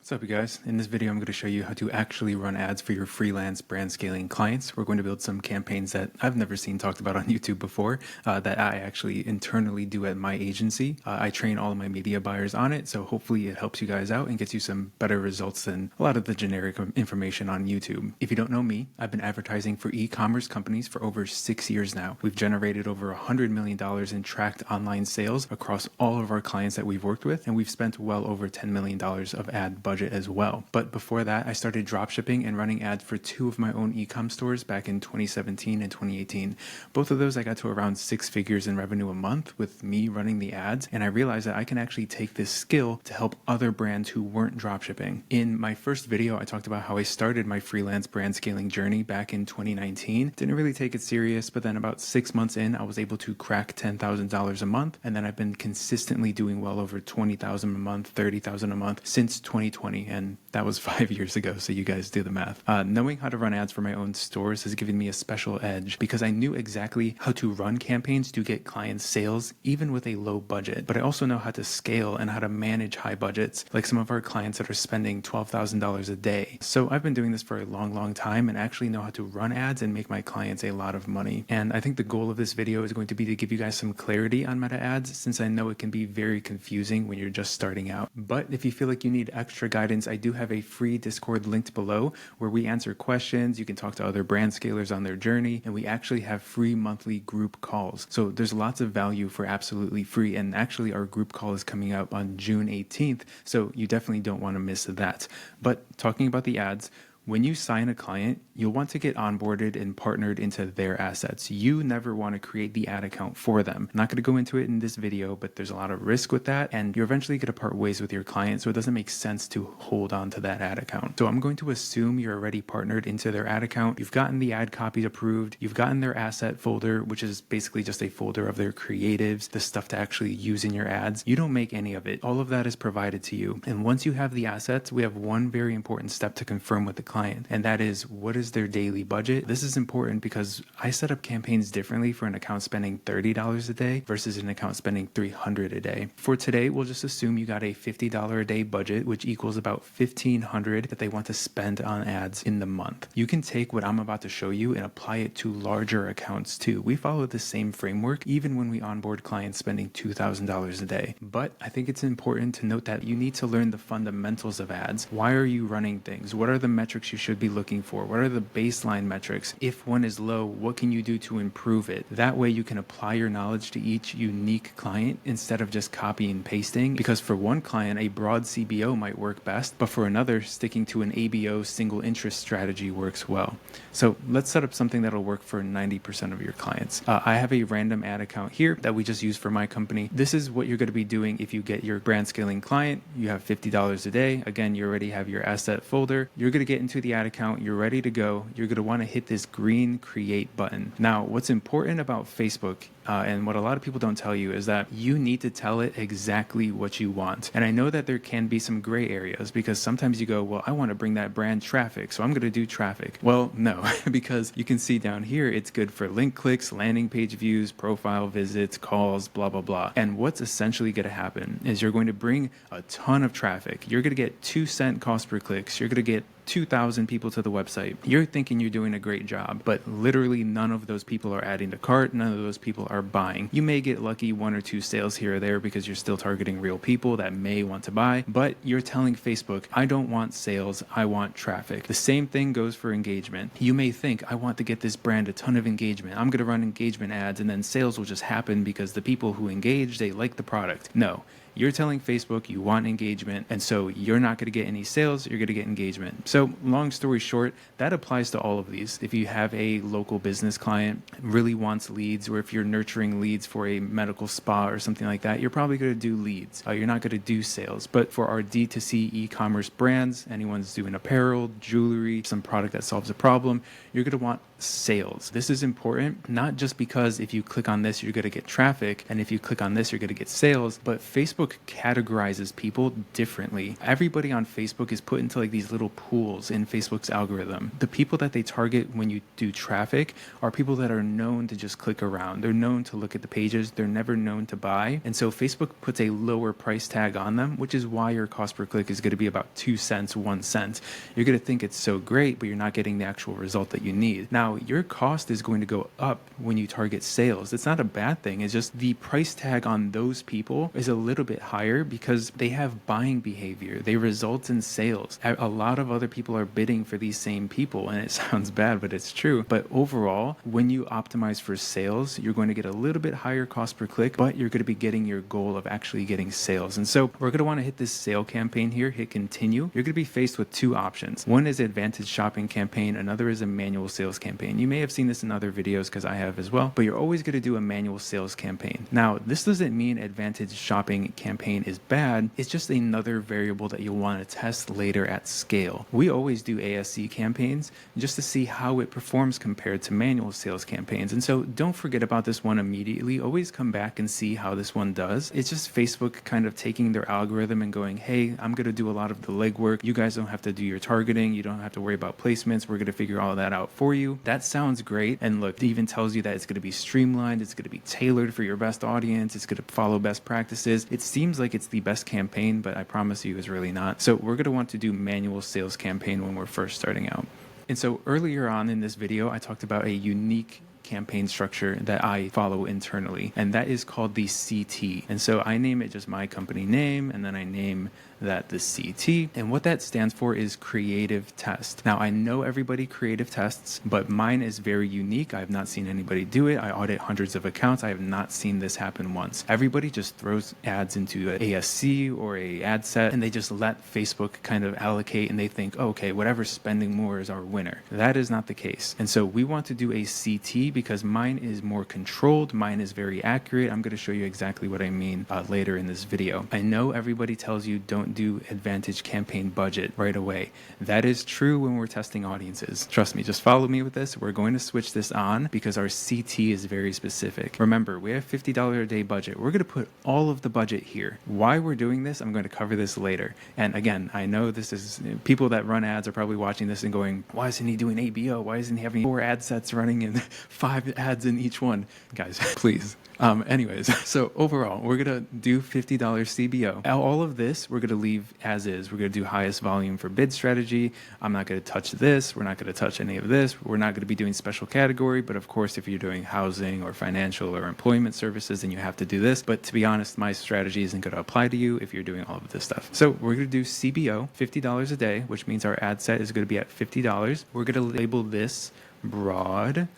What's up, you guys? In this video, I'm going to show you how to actually run ads for your freelance brand scaling clients. We're going to build some campaigns that I've never seen talked about on YouTube before that I actually internally do at my agency. I train all of my media buyers on it, so hopefully it helps you guys out and gets you some better results than a lot of the generic information on YouTube. If you don't know me, I've been advertising for e-commerce companies for over 6 years now. We've generated over $100 million in tracked online sales across all of our clients that we've worked with, and we've spent well over $10 million of ad budget as well. But before that, I started dropshipping and running ads for two of my own e-com stores back in 2017 and 2018. Both of those I got to around 6 figures in revenue a month with me running the ads, and I realized that I can actually take this skill to help other brands who weren't dropshipping. In my first video, I talked about how I started my freelance brand scaling journey back in 2019. Didn't really take it serious, but then about 6 months in, I was able to crack $10,000 a month, and then I've been consistently doing well over $20,000 a month, $30,000 a month since 2020, and that was 5 years ago, so you guys do the math. Knowing how to run ads for my own stores has given me a special edge because I knew exactly how to run campaigns to get clients sales even with a low budget, but I also know how to scale and how to manage high budgets, like some of our clients that are spending $12,000 a day. So I've been doing this for a long time and actually know how to run ads and make my clients a lot of money. And I think the goal of this video is going to be to give you guys some clarity on meta ads, since I know it can be very confusing when you're just starting out. But if you feel like you need extra guidance, I do have a free Discord linked below where we answer questions. You can talk to other brand scalers on their journey, and we actually have free monthly group calls. So there's lots of value for absolutely free, and actually our group call is coming up on June 18th, so you definitely don't want to miss that. But talking about the ads, when you sign a client, you'll want to get onboarded and partnered into their assets. You never want to create the ad account for them. I'm not going to go into it in this video, but there's a lot of risk with that, and you're eventually going to part ways with your client, so it doesn't make sense to hold on to that ad account. So I'm going to assume you're already partnered into their ad account. You've gotten the ad copies approved. You've gotten their asset folder, which is basically just a folder of their creatives, the stuff to actually use in your ads. You don't make any of it. All of that is provided to you. And once you have the assets, we have one very important step to confirm with the client, and that is, what is their daily budget? This is important because I set up campaigns differently for an account spending $30 a day versus an account spending $300 a day. For today, we'll just assume you got a $50 a day budget, which equals about $1,500 that they want to spend on ads in the month. You can take what I'm about to show you and apply it to larger accounts too. We follow the same framework even when we onboard clients spending $2,000 a day. But I think it's important to note that you need to learn the fundamentals of ads. Why are you running things? What are the metrics you should be looking for? What are the baseline metrics? If one is low, what can you do to improve it? That way you can apply your knowledge to each unique client instead of just copy and pasting, because for one client, a broad CBO might work best, but for another, sticking to an ABO single interest strategy works well. So let's set up something that'll work for 90% of your clients. I have a random ad account here that we just use for my company. This is what you're going to be doing if you get your brand scaling client. You have $50 a day. Again, you already have your asset folder. You're going to get into the ad account, you're ready to go, you're going to want to hit this green create button. Now, what's important about Facebook and what a lot of people don't tell you is that you need to tell it exactly what you want. And I know that there can be some gray areas because sometimes you go, well, I want to bring that brand traffic, so I'm going to do traffic. Well, no, because you can see down here, it's good for link clicks, landing page views, profile visits, calls, blah, blah, blah. And what's essentially going to happen is you're going to bring a ton of traffic. You're going to get 2 cent cost per clicks. You're going to get 2,000 people to the website. You're thinking you're doing a great job, but literally none of those people are adding to cart. None of those people are buying. You may get lucky 1 or 2 sales here or there because you're still targeting real people that may want to buy, but you're telling Facebook, I don't want sales, I want traffic. The same thing goes for engagement. You may think, I want to get this brand a ton of engagement. I'm going to run engagement ads and then sales will just happen because the people who engage, they like the product. No. You're telling Facebook you want engagement, and so you're not going to get any sales, you're going to get engagement. So long story short, that applies to all of these. If you have a local business client really wants leads, or if you're nurturing leads for a medical spa or something like that, you're probably going to do leads. You're not going to do sales. But for our D2C e-commerce brands, anyone's doing apparel, jewelry, some product that solves a problem, you're going to want sales. This is important, not just because if you click on this, you're going to get traffic, and if you click on this, you're going to get sales, but Facebook categorizes people differently. Everybody on Facebook is put into like these little pools in Facebook's algorithm. The people that they target when you do traffic are people that are known to just click around. They're known to look at the pages. They're never known to buy. And so Facebook puts a lower price tag on them, which is why your cost per click is going to be about 2 cents, 1 cent. You're going to think it's so great, but you're not getting the actual result that you need. Now, your cost is going to go up when you target sales. It's not a bad thing. It's just the price tag on those people is a little bit higher because they have buying behavior. They result in sales. A lot of other people are bidding for these same people, and it sounds bad, but it's true. But overall, when you optimize for sales, you're going to get a little bit higher cost per click, but you're going to be getting your goal of actually getting sales. And so we're going to want to hit this sale campaign here, hit continue. You're going to be faced with two options. One is advantage shopping campaign. Another is a manual sales campaign. You may have seen this in other videos because I have as well, but you're always going to do a manual sales campaign. Now, this doesn't mean advantage shopping campaign is bad. It's just another variable that you'll want to test later at scale. We always do ASC campaigns just to see how it performs compared to manual sales campaigns. And so don't forget about this one immediately. Always come back and see how this one does. It's just Facebook kind of taking their algorithm and going, hey, I'm going to do a lot of the legwork. You guys don't have to do your targeting. You don't have to worry about placements. We're going to figure all that out for you. That sounds great. And look, it even tells you that it's going to be streamlined. It's going to be tailored for your best audience. It's going to follow best practices. It seems like it's the best campaign, but I promise you it's really not. So we're going to want to do manual sales campaign when we're first starting out. And so earlier on in this video, I talked about a unique campaign structure that I follow internally, and that is called the CT. And so I name it just my company name, and then I name that the CT, and what that stands for is creative test. Now, I know everybody creative tests, but mine is very unique. I have not seen anybody do it. I audit hundreds of accounts. I have not seen this happen once. Everybody just throws ads into an ASC or a ad set, and they just let Facebook kind of allocate, and they think, oh, okay, whatever's spending more is our winner. That is not the case. And so we want to do a CT because mine is more controlled. Mine is very accurate. I'm going to show you exactly what I mean later in this video. I know everybody tells you don't do advantage campaign budget right away. That is true when we're testing audiences. Trust me, just follow me with this. We're going to switch this on because our CT is very specific. Remember, we have $50 a day budget. We're going to put all of the budget here. Why we're doing this, I'm going to cover this later. And again, I know this is, people that run ads are probably watching this and going, why isn't he doing ABO? Why isn't he having 4 ad sets running and 5 ads in each one? Guys, please. Anyways, so overall, we're going to do $50 CBO. All of this, we're going to leave as is. We're going to do highest volume for bid strategy. I'm not going to touch this. We're not going to touch any of this. We're not going to be doing special category. But of course, if you're doing housing or financial or employment services, then you have to do this. But to be honest, my strategy isn't going to apply to you if you're doing all of this stuff. So we're going to do CBO, $50 a day, which means our ad set is going to be at $50. We're going to label this broad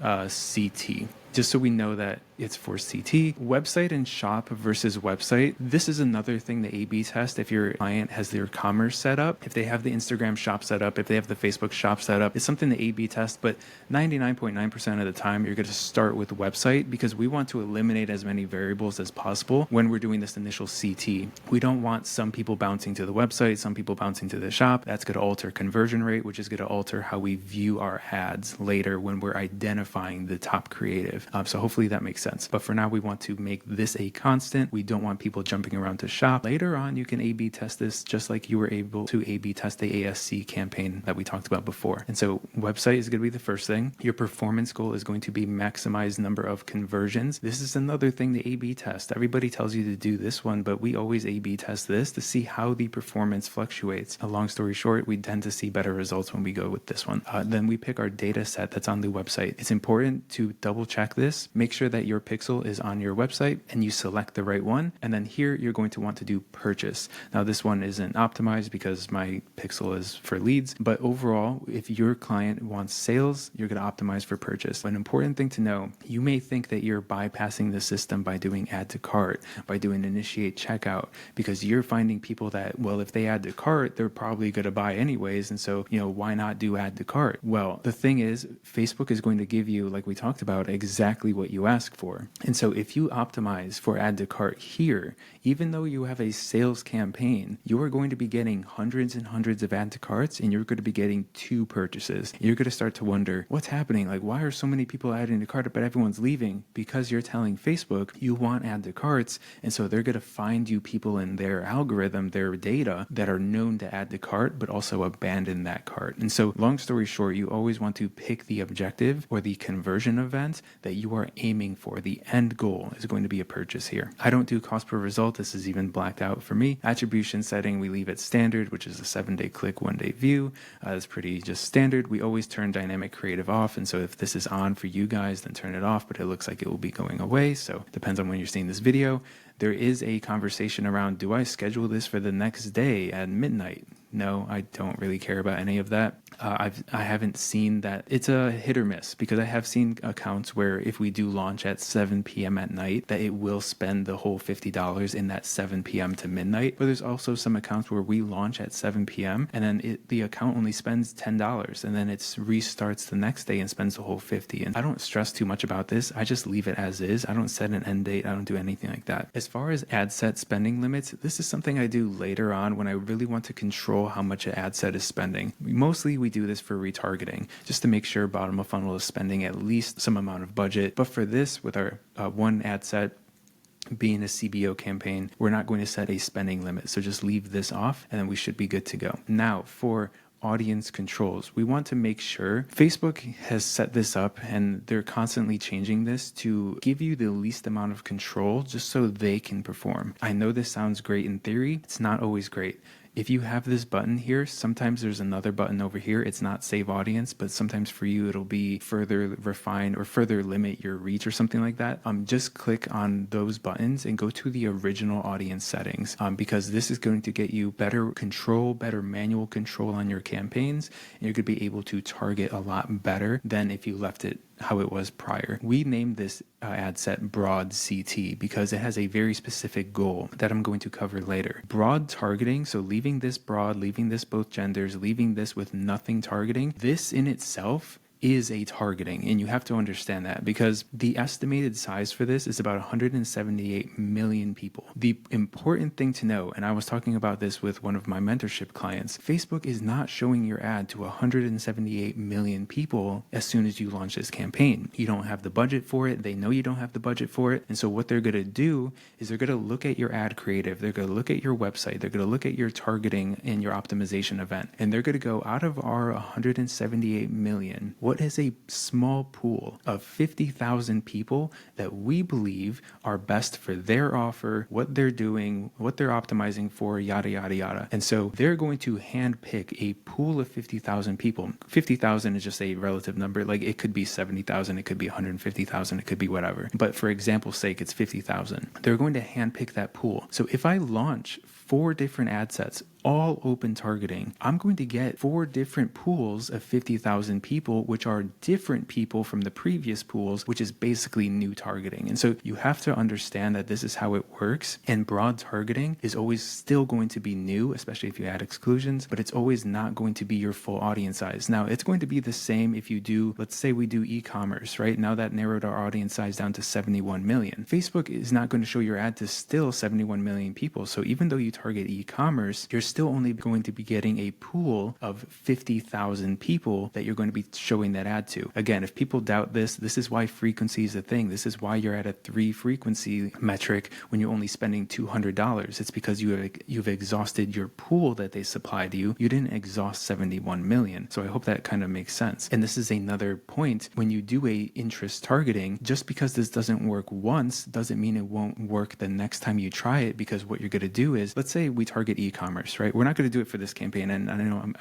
CT, just so we know that it's for CT. Website and shop versus website. This is another thing the A/B test. If your client has their commerce set up, if they have the Instagram shop set up, if they have the Facebook shop set up, it's something to A/B test. But 99.9% of the time, you're going to start with website because we want to eliminate as many variables as possible when we're doing this initial CT. We don't want some people bouncing to the website, some people bouncing to the shop. That's going to alter conversion rate, which is going to alter how we view our ads later when we're identifying the top creative. So hopefully that makes sense. But for now, we want to make this a constant. We don't want people jumping around to shop. Later on, you can A/B test this just like you were able to A/B test the ASC campaign that we talked about before. And so website is going to be the first thing. Your performance goal is going to be maximize number of conversions. This is another thing to A/B test. Everybody tells you to do this one, but we always A/B test this to see how the performance fluctuates. A long story short, we tend to see better results when we go with this one. Then we pick our data set that's on the website. It's important to double check this. Make sure that your pixel is on your website and you select the right one. And then here you're going to want to do purchase. Now this one isn't optimized because my pixel is for leads, but overall, if your client wants sales, you're going to optimize for purchase. An important thing to know, you may think that you're bypassing the system by doing add to cart, by doing initiate checkout, because you're finding people that, well, if they add to cart, they're probably going to buy anyways. And so, why not do add to cart? Well, the thing is, Facebook is going to give you, like we talked about, exactly exactly what you ask for. And so if you optimize for add to cart here, even though you have a sales campaign, you are going to be getting hundreds and hundreds of add to carts, and you're going to be getting 2 purchases. You're going to start to wonder, what's happening? Like, why are so many people adding to cart, but everyone's leaving? Because you're telling Facebook you want add to carts, and so they're going to find you people in their algorithm, their data, that are known to add to cart, but also abandon that cart. And so long story short, you always want to pick the objective or the conversion event that you are aiming for. The end goal is going to be a purchase here. I don't do cost per result. This is even blacked out for me. Attribution setting, we leave it standard, which is a 7-day click, 1-day view. That's pretty just standard. We always turn dynamic creative off. And so if this is on for you guys, then turn it off, but it looks like it will be going away. So depends on when you're seeing this video. There is a conversation around, do I schedule this for the next day at midnight? No, I don't really care about any of that. I haven't seen that. It's a hit or miss, because I have seen accounts where if we do launch at 7 p.m. at night, that it will spend the whole $50 in that 7 p.m. to midnight. But there's also some accounts where we launch at 7 p.m. and then the account only spends $10, and then it restarts the next day and spends the whole $50. And I don't stress too much about this. I just leave it as is. I don't set an end date. I don't do anything like that. As far as ad set spending limits, this is something I do later on when I really want to control how much an ad set is spending. Mostly we do this for retargeting, just to make sure bottom of funnel is spending at least some amount of budget. But for this, with our one ad set being a CBO campaign, we're not going to set a spending limit. So just leave this off and then we should be good to go. Now for audience controls, we want to make sure Facebook has set this up, and they're constantly changing this to give you the least amount of control just so they can perform. I know this sounds great in theory. It's not always great. If you have this button here, sometimes there's another button over here. It's not save audience, but sometimes for you, it'll be further refine or further limit your reach or something like that. Just click on those buttons and go to the original audience settings, because this is going to get you better control, better manual control on your campaigns. And you're going to be able to target a lot better than if you left it how it was prior. We named this ad set Broad CT because it has a very specific goal that I'm going to cover later. Broad targeting, so leaving this broad, leaving this both genders, leaving this with nothing targeting, this in itself is a targeting, and you have to understand that, because the estimated size for this is about 178 million people. The important thing to know, and I was talking about this with one of my mentorship clients, Facebook is not showing your ad to 178 million people as soon as you launch this campaign. You don't have the budget for it. They know you don't have the budget for it. And so what they're going to do is they're going to look at your ad creative. They're going to look at your website. They're going to look at your targeting and your optimization event. And they're going to go, out of our 178 million, what is a small pool of 50,000 people that we believe are best for their offer, what they're doing, what they're optimizing for, yada, yada, yada. And so they're going to handpick a pool of 50,000 people. 50,000 is just a relative number. Like, it could be 70,000, it could be 150,000, it could be whatever. But for example's sake, it's 50,000. They're going to handpick that pool. So if I launch 4 different ad sets, all open targeting, I'm going to get 4 different pools of 50,000 people, which are different people from the previous pools, which is basically new targeting. And so you have to understand that this is how it works. And broad targeting is always still going to be new, especially if you add exclusions, but it's always not going to be your full audience size. Now, it's going to be the same if you do, let's say we do e-commerce, right? Now that narrowed our audience size down to 71 million. Facebook is not going to show your ad to still 71 million people. So even though you target e-commerce, you're still only going to be getting a pool of 50,000 people that you're going to be showing that ad to. Again, if people doubt this, this is why frequency is a thing. This is why you're at a 3 frequency metric when you're only spending $200. It's because you've exhausted your pool that they supplied you. You didn't exhaust 71 million. So I hope that kind of makes sense. And this is another point. When you do a interest targeting, just because this doesn't work once doesn't mean it won't work the next time you try it, because what you're going to do is, let's say we target e-commerce, right? We're not going to do it for this campaign. And I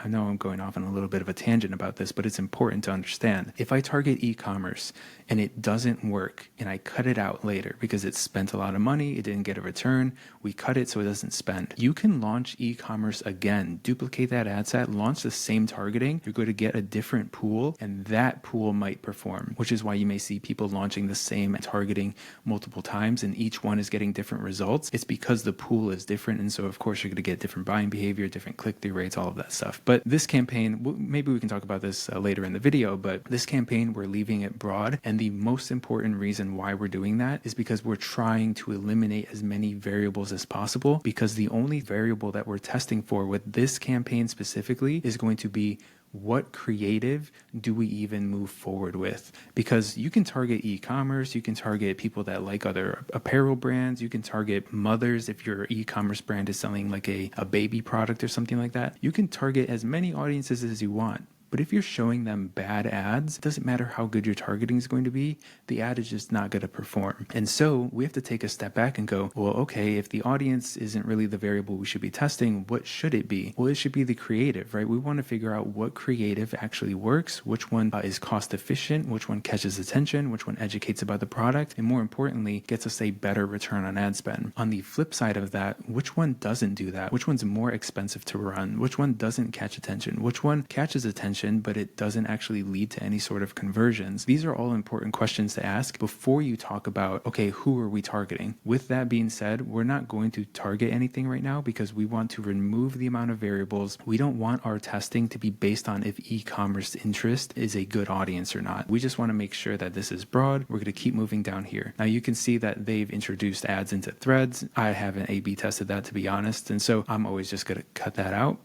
know I'm going off on a little bit of a tangent about this, but it's important to understand. If I target e-commerce and it doesn't work and I cut it out later because it spent a lot of money, it didn't get a return, we cut it so it doesn't spend. You can launch e-commerce again, duplicate that ad set, launch the same targeting. You're going to get a different pool, and that pool might perform, which is why you may see people launching the same targeting multiple times and each one is getting different results. It's because the pool is different. And so of course you're going to get different buying client behavior, different click-through rates, all of that stuff. But this campaign, maybe we can talk about this later in the video, but this campaign, we're leaving it broad. And the most important reason why we're doing that is because we're trying to eliminate as many variables as possible, because the only variable that we're testing for with this campaign specifically is going to be what creative do we even move forward with? Because you can target e-commerce, you can target people that like other apparel brands, you can target mothers if your e-commerce brand is selling like a baby product or something like that. You can target as many audiences as you want. But if you're showing them bad ads, it doesn't matter how good your targeting is going to be, the ad is just not going to perform. And so we have to take a step back and go, well, okay, if the audience isn't really the variable we should be testing, what should it be? Well, it should be the creative, right? We want to figure out what creative actually works, which one is cost efficient, which one catches attention, which one educates about the product, and more importantly, gets us a better return on ad spend. On the flip side of that, which one doesn't do that? Which one's more expensive to run? Which one doesn't catch attention? Which one catches attention but it doesn't actually lead to any sort of conversions? These are all important questions to ask before you talk about, okay, who are we targeting? With that being said, we're not going to target anything right now because we want to remove the amount of variables. We don't want our testing to be based on if e-commerce interest is a good audience or not. We just want to make sure that this is broad. We're going to keep moving down here. Now you can see that they've introduced ads into Threads. I haven't A/B tested that, to be honest, and so I'm always just going to cut that out.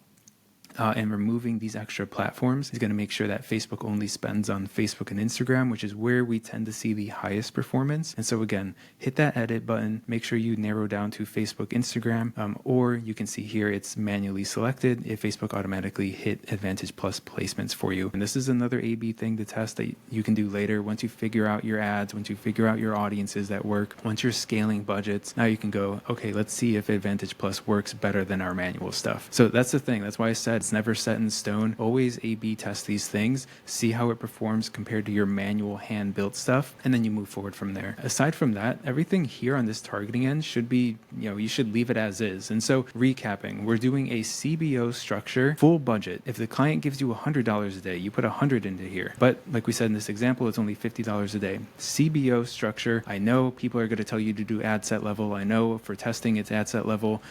And removing these extra platforms is going to make sure that Facebook only spends on Facebook and Instagram, which is where we tend to see the highest performance. And so again, hit that edit button, make sure you narrow down to Facebook, Instagram, or you can see here it's manually selected if Facebook automatically hit Advantage Plus placements for you. And this is another A/B thing to test that you can do later. Once you figure out your ads, once you figure out your audiences that work, once you're scaling budgets, now you can go, okay, let's see if Advantage Plus works better than our manual stuff. So that's the thing. That's why I said it's never set in stone. Always A/B test these things, see how it performs compared to your manual hand-built stuff, and then you move forward from there. Aside from that, everything here on this targeting end should be, you should leave it as is. And so recapping, we're doing a CBO structure, full budget. If the client gives you $100 a day, you put 100 into here. But like we said in this example, it's only $50 a day. CBO structure, I know people are going to tell you to do ad set level. I know for testing it's ad set level.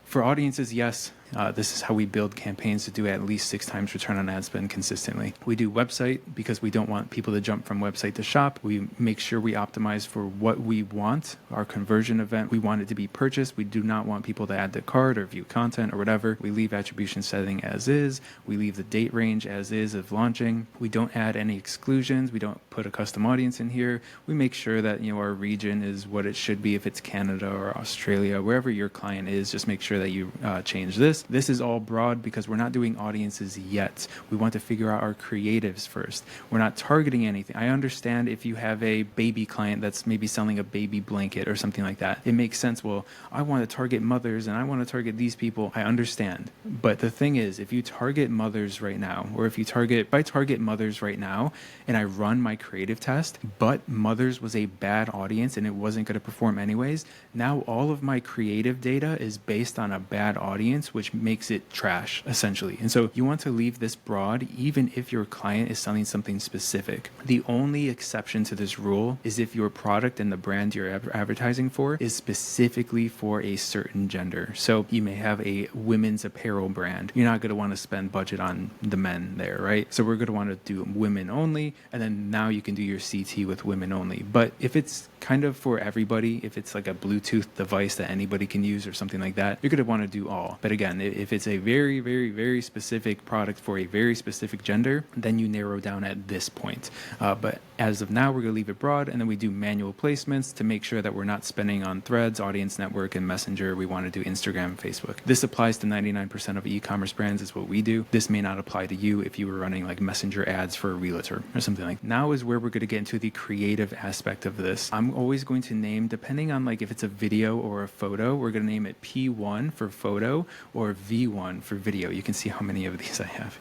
For audiences, yes, this is how we build campaigns to do at least 6 times return on ad spend consistently. We do website because we don't want people to jump from website to shop. We make sure we optimize for what we want. Our conversion event, we want it to be purchased. We do not want people to add to cart or view content or whatever. We leave attribution setting as is. We leave the date range as is of launching. We don't add any exclusions. We don't put a custom audience in here. We make sure that our region is what it should be. If it's Canada or Australia, wherever your client is, just make sure that you change this. This is all broad because we're not doing audiences yet. We want to figure out our creatives first. We're not targeting anything. I understand if you have a baby client that's maybe selling a baby blanket or something like that. It makes sense. Well, I want to target mothers and I want to target these people. I understand. But the thing is, if you target mothers right now, or if I target mothers right now and I run my creative test, but mothers was a bad audience and it wasn't going to perform anyways, now all of my creative data is based on a bad audience, which makes it trash, essentially. And so you want to leave this broad, even if your client is selling something specific. The only exception to this rule is if your product and the brand you're advertising for is specifically for a certain gender. So you may have a women's apparel brand. You're not going to want to spend budget on the men there, right? So we're going to want to do women only, and then now you can do your CT with women only. But if it's kind of for everybody, if it's like a Bluetooth device that anybody can use or something like that, you're going to want to do all. But again, if it's a very, very, very specific product for a very specific gender, then you narrow down at this point. But as of now, we're going to leave it broad, and then we do manual placements to make sure that we're not spending on Threads, Audience Network, and Messenger. We want to do Instagram and Facebook. This applies to 99% of e-commerce brands is what we do. This may not apply to you if you were running like Messenger ads for a realtor or something like that. Now is where we're going to get into the creative aspect of this. I'm always going to name, depending on like if it's a video or a photo, we're going to name it P1 for photo or V1 for video. You can see how many of these I have.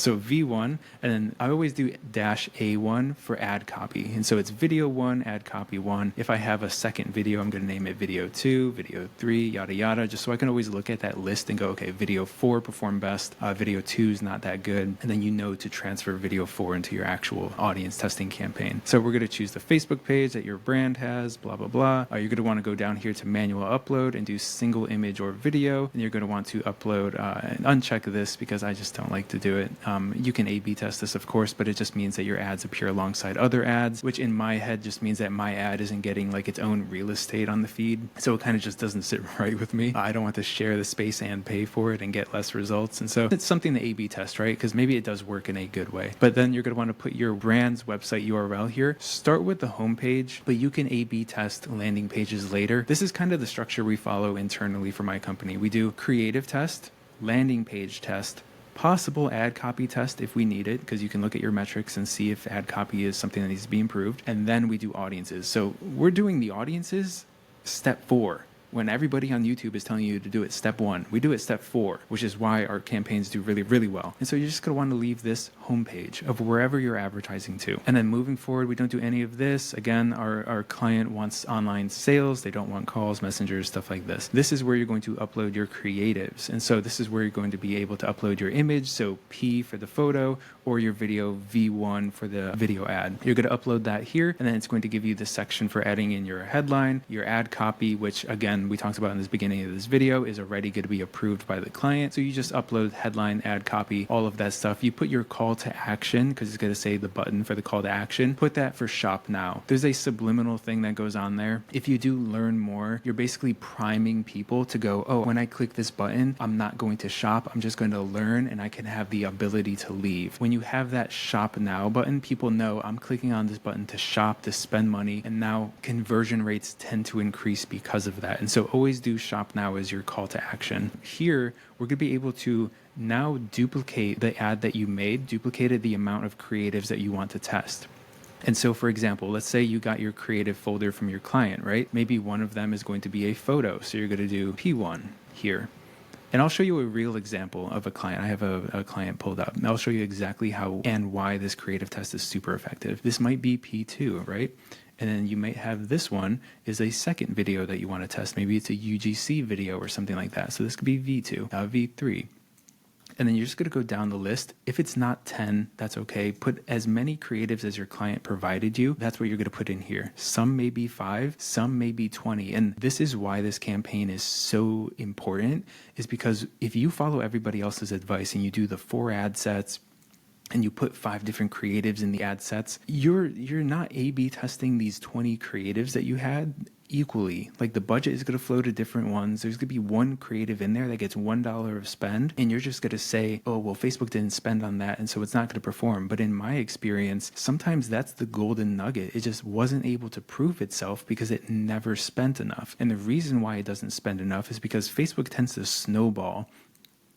So V1, and then I always do -A1 for ad copy. And so it's video 1, ad copy 1. If I have a second video, I'm going to name it video 2, video 3, yada yada, just so I can always look at that list and go, okay, video 4 performed best, video 2 is not that good, and then you know to transfer video 4 into your actual audience testing campaign. So we're going to choose the Facebook page that your brand has, blah blah blah. You're going to want to go down here to manual upload and do single image or video, and you're going to want to upload and uncheck this because I just don't like to do it. You can A/B test this, of course, but it just means that your ads appear alongside other ads, which in my head just means that my ad isn't getting like its own real estate on the feed. So it kind of just doesn't sit right with me. I don't want to share the space and pay for it and get less results. And so it's something to A/B test, right? Because maybe it does work in a good way. But then you're going to want to put your brand's website URL here. Start with the homepage, but you can A/B test landing pages later. This is kind of the structure we follow internally for my company. We do creative test, landing page test, possible ad copy test if we need it, because you can look at your metrics and see if ad copy is something that needs to be improved. And then we do audiences. So we're doing the audiences step 4. When everybody on YouTube is telling you to do it step 1, we do it step 4, which is why our campaigns do really, really well. And so you're just going to want to leave this homepage of wherever you're advertising to. And then moving forward, we don't do any of this. Again, our client wants online sales. They don't want calls, messengers, stuff like this. This is where you're going to upload your creatives. And so this is where you're going to be able to upload your image. So P for the photo, or your video V1 for the video ad. You're going to upload that here, and then it's going to give you the section for adding in your headline, your ad copy, which again, we talked about in this beginning of this video, is already going to be approved by the client. So you just upload headline, ad copy, all of that stuff. You put your call to action, because it's going to say the button for the call to action. Put that for shop now. There's a subliminal thing that goes on there. If you do learn more, you're basically priming people to go, oh, when I click this button, I'm not going to shop. I'm just going to learn, and I can have the ability to leave. When you have that shop now button, people know I'm clicking on this button to shop, to spend money, and now conversion rates tend to increase because of that. And so always do shop now as your call to action. Here, we're going to be able to now duplicate the ad that you made, duplicated the amount of creatives that you want to test. And so, for example, let's say you got your creative folder from your client, right? Maybe one of them is going to be a photo. So you're going to do P1 here. And I'll show you a real example of a client. I have a client pulled up. And I'll show you exactly how and why this creative test is super effective. This might be P2, right? And then you might have this one is a second video that you want to test. Maybe it's a UGC video or something like that. So this could be V2, V3. And then you're just going to go down the list. If it's not 10, that's okay. Put as many creatives as your client provided you. That's what you're going to put in here. Some may be 5, some may be 20. And this is why this campaign is so important, is because if you follow everybody else's advice and you do the 4 ad sets, and you put 5 different creatives in the ad sets, you're not A/B testing these 20 creatives that you had equally. Like the budget is going to flow to different ones. There's going to be one creative in there that gets $1 of spend, and you're just going to say, oh, well, Facebook didn't spend on that, and so it's not going to perform. But in my experience, sometimes that's the golden nugget. It just wasn't able to prove itself because it never spent enough. And the reason why it doesn't spend enough is because Facebook tends to snowball.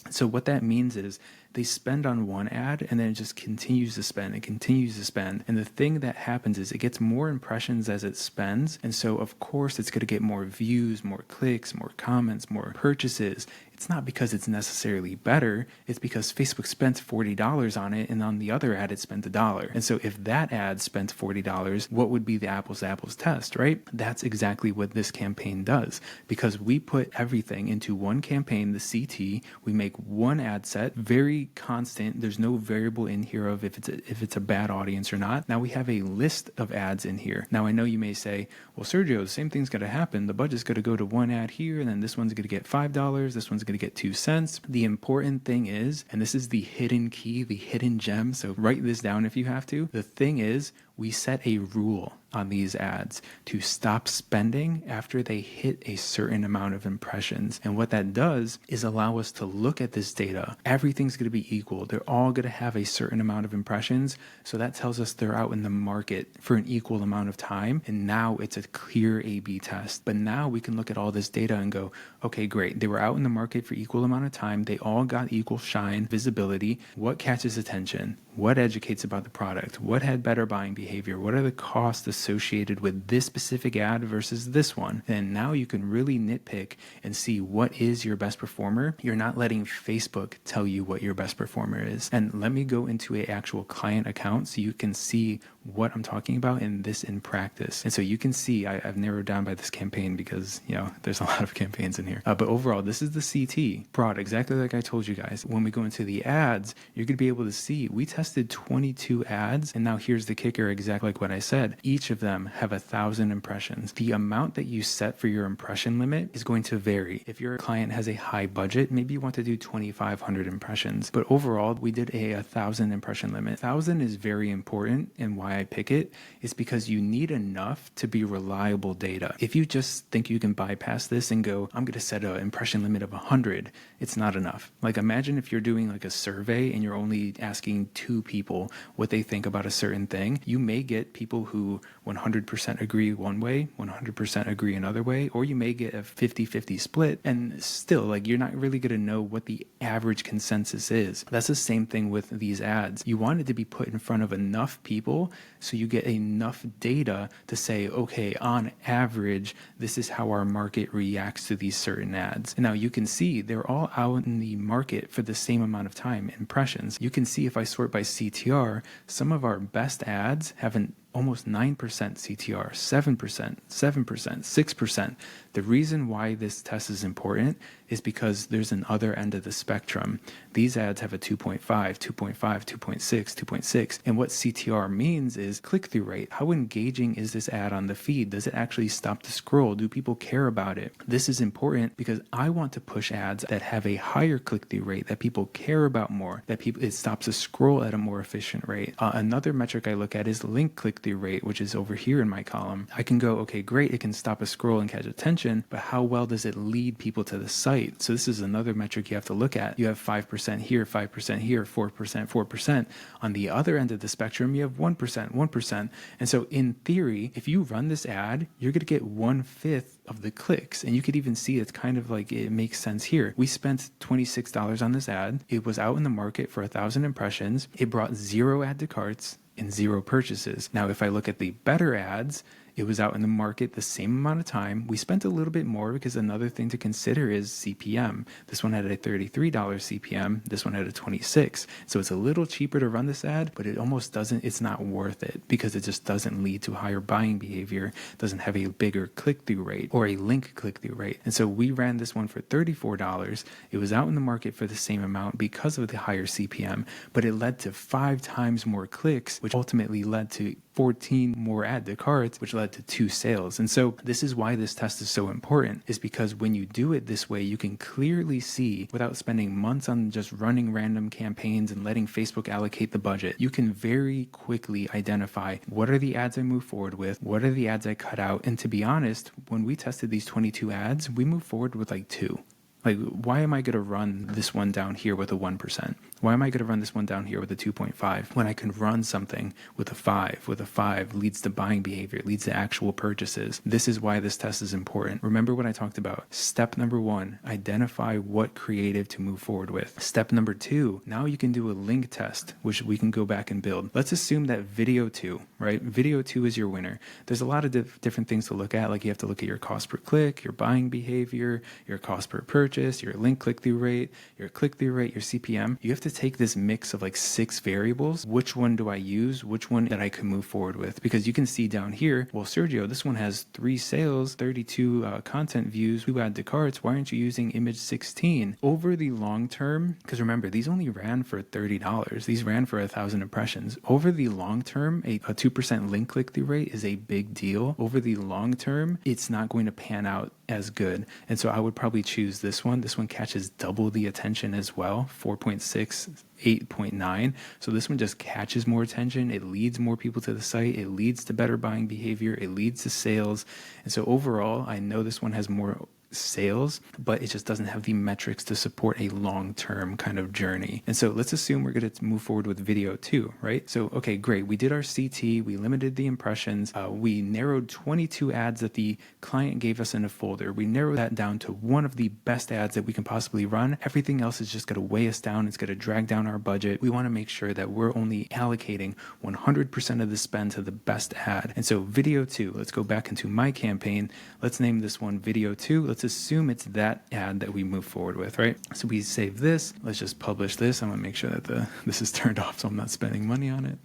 So what that means is they spend on one ad and then it just continues to spend and continues to spend. And the thing that happens is it gets more impressions as it spends. And so of course it's going to get more views, more clicks, more comments, more purchases. It's not because it's necessarily better. It's because Facebook spent $40 on it, and on the other ad, it spent $1. And so if that ad spent $40, what would be the apples to apples test, right? That's exactly what this campaign does, because we put everything into one campaign, the CT. We make one ad set, very constant. There's no variable in here of if it's a bad audience or not. Now we have a list of ads in here. Now I know you may say, well, Sergio, the same thing's going to happen. The budget's going to go to one ad here, and then this one's going to get $5. This one's going to get 2 cents. The important thing is, and this is the hidden key, the hidden gem, so write this down if you have to. The thing is, we set a rule on these ads to stop spending after they hit a certain amount of impressions. And what that does is allow us to look at this data. Everything's going to be equal. They're all going to have a certain amount of impressions. So that tells us they're out in the market for an equal amount of time. And now it's a clear A/B test. But now we can look at all this data and go, okay, great. They were out in the market for equal amount of time. They all got equal shine, visibility. What catches attention? What educates about the product? What had better buying behavior? What are the costs associated with this specific ad versus this one? And now you can really nitpick and see what is your best performer. You're not letting Facebook tell you what your best performer is. And let me go into an actual client account so you can see what I'm talking about in this in practice. And so you can see I've narrowed down by this campaign because, there's a lot of campaigns in here. But overall, this is the CT broad, exactly like I told you guys. When we go into the ads, you're going to be able to see we tested 22 ads. And now here's the kicker, exactly like what I said. Each of them have 1,000 impressions. The amount that you set for your impression limit is going to vary. If your client has a high budget, maybe you want to do 2,500 impressions. But overall, we did a 1,000 impression limit. 1,000 is very important, and why I pick it is because you need enough to be reliable data. If you just think you can bypass this and go, I'm going to set an impression limit of 100, it's not enough. Like, imagine if you're doing like a survey and you're only asking 2 people what they think about a certain thing. You may get people who 100% agree one way, 100% agree another way, or you may get a 50-50 split, and still, like, you're not really going to know what the average consensus is. That's the same thing with these ads. You want it to be put in front of enough people so you get enough data to say, okay, on average, this is how our market reacts to these certain ads. And now you can see they're all out in the market for the same amount of time, impressions. You can see if I sort by CTR, some of our best ads have an almost 9% CTR, 7%, 7%, 6%. The reason why this test is important is because there's an other end of the spectrum. These ads have a 2.5, 2.5, 2.6, 2.6. And what CTR means is click-through rate. How engaging is this ad on the feed? Does it actually stop the scroll? Do people care about it? This is important because I want to push ads that have a higher click-through rate, that people care about more, that it stops the scroll at a more efficient rate. Another metric I look at is link click-through rate, which is over here in my column. I can go, okay, great, it can stop a scroll and catch attention, but how well does it lead people to the site? So this is another metric you have to look at. You have 5% here, 5% here, 4%, 4%. On the other end of the spectrum, you have 1%, 1%. And so in theory, if you run this ad, you're going to get 1/5 of the clicks. And you could even see it's kind of like it makes sense here. We spent $26 on this ad. It was out in the market for 1,000 impressions. It brought 0 add to carts and 0 purchases. Now, if I look at the better ads, it was out in the market the same amount of time. We spent a little bit more because another thing to consider is CPM. This one had a $33 CPM. This one had a 26. So it's a little cheaper to run this ad, but it almost doesn't, it's not worth it because it just doesn't lead to higher buying behavior, doesn't have a bigger click-through rate or a link click-through rate. And so we ran this one for $34. It was out in the market for the same amount because of the higher CPM, but it led to 5 times more clicks, which ultimately led to 14 more add to carts, which led to 2 sales. And so this is why this test is so important, is because when you do it this way, you can clearly see without spending months on just running random campaigns and letting Facebook allocate the budget. You can very quickly identify what are the ads I move forward with, what are the ads I cut out. And to be honest, when we tested these 22 ads, we moved forward with like 2. Like, why am I going to run this one down here with a 1%? Why am I going to run this one down here with a 2.5 when I can run something with a 5? With a 5 leads to buying behavior, leads to actual purchases. This is why this test is important. Remember what I talked about. Step number 1, identify what creative to move forward with. Step number 2, now you can do a link test, which we can go back and build. Let's assume that video 2, right? Video 2 is your winner. There's a lot of different things to look at. Like, you have to look at your cost per click, your buying behavior, your cost per purchase, your link click-through rate, your click-through rate, your CPM. You have to take this mix of like 6 variables. Which one do I use? Which one that I can move forward with? Because you can see down here, well, Sergio, this one has 3 sales, 32 content views, 2 add to carts. Why aren't you using image 16? Over the long term, because remember, these only ran for $30. These ran for 1,000 impressions. Over the long term, a 2% link click-through rate is a big deal. Over the long term, it's not going to pan out as good. And so I would probably choose this one. This one catches double the attention as well, 4.6, 8.9. So this one just catches more attention. It leads more people to the site. It leads to better buying behavior. It leads to sales. And so overall, I know this one has more sales, but it just doesn't have the metrics to support a long-term kind of journey. And so let's assume we're going to move forward with video 2, right? So, okay, great. We did our CT. We limited the impressions. We narrowed 22 ads that the client gave us in a folder. We narrowed that down to one of the best ads that we can possibly run. Everything else is just going to weigh us down. It's going to drag down our budget. We want to make sure that we're only allocating 100% of the spend to the best ad. And so video 2, let's go back into my campaign. Let's name this one video 2. Let's assume it's that ad that we move forward with, right? So we save this. Let's just publish this. I'm going to make sure that this is turned off so I'm not spending money on it.